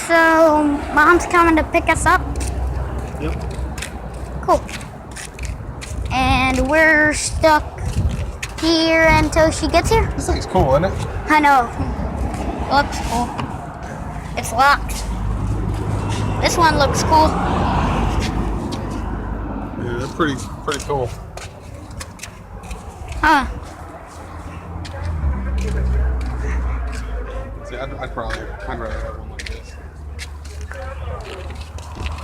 So, Mom's coming to pick us up? Yep. Cool. And we're stuck here until she gets here? This thing's cool, isn't it? I know. Looks cool. It's locked. This one looks cool. Yeah, they're pretty cool. Huh. See, I'd rather have one like this.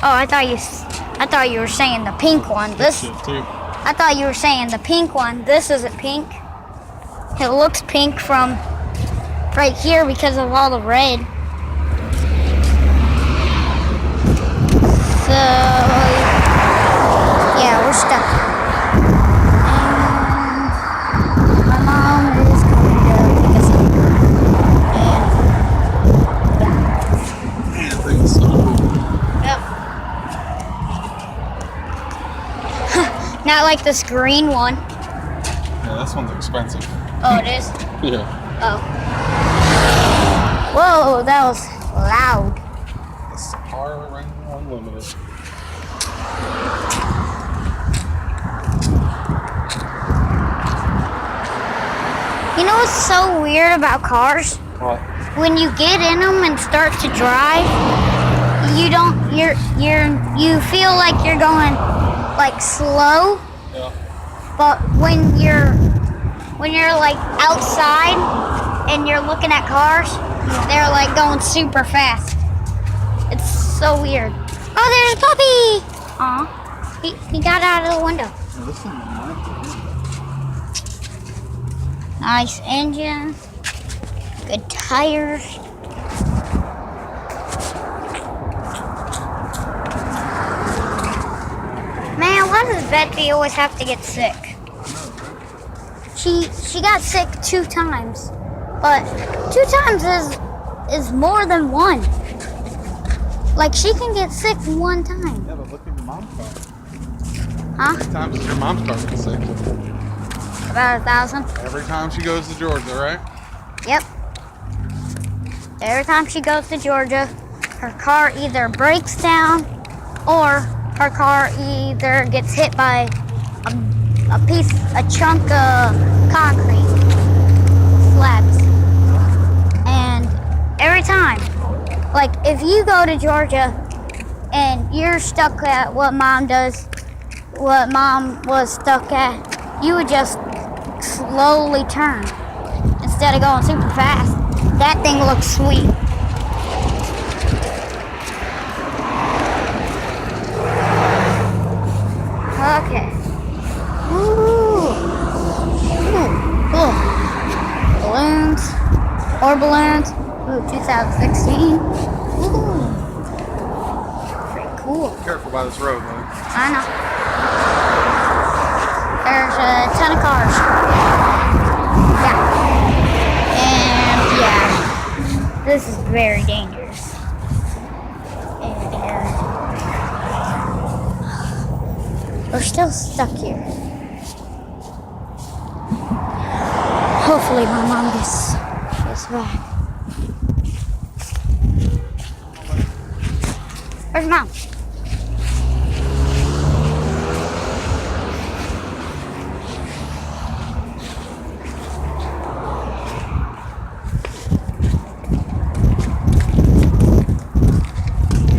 Oh, I thought you were saying the pink one. This. Shit too. I thought you were saying the pink one. This isn't pink. It looks pink from right here because of all the red. So, yeah, we're stuck. And my mom is coming to pick us up. And, Man, that thing is so cool. yep. Not like this green one. Yeah, this one's expensive. Oh, it is? Yeah. Oh. Whoa, that was loud. This car Rental Unlimited. You know what's so weird about cars? What? When you get in them and start to drive, you feel like you're going like slow, Yeah. but when you're like outside and you're looking at cars, they're like going super fast. It's so weird. Oh, there's a puppy! Aw, he got out of the window. Yeah, this thing is Nice engine, good tires. Man, why does Betsy always have to get sick? She got sick 2 times, but 2 times is more than 1. Like she can get sick 1 time. Yeah, but look at your mom's car. Huh? How many times does your mom's car get sick? About 1,000. Every time she goes to Georgia, right? Yep. Every time she goes to Georgia, her car either breaks down or her car either gets hit by a chunk of concrete slabs. And every time, like if you go to Georgia and you're stuck at what mom was stuck at, you would just slowly turn instead of going super fast. That thing looks sweet. Okay. Ooh. Cool. Balloons. Or balloons. Ooh, 2016. Ooh. Pretty cool. Careful by this road, man. I know. There's a ton of cars. Yeah. And yeah, this is very dangerous. And we're still stuck here. Hopefully my mom gets back. Where's mom?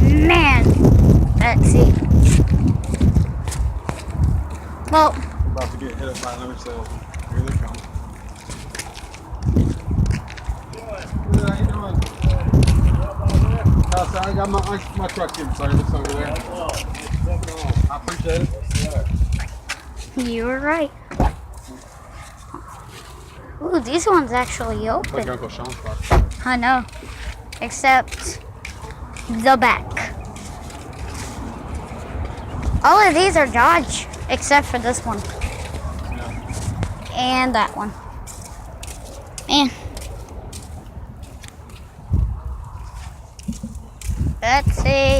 Man, let's see. Well, We're about to get hit up by another salesman. Here they come. Good, how you doing? Oh, sorry, I got my truck in service over there. I appreciate it. you were right. Ooh, these ones actually Like open. Uncle Sean's car. I know. Except the back. All of these are Dodge, except for this one. Yeah. And that one. Man. Let's see.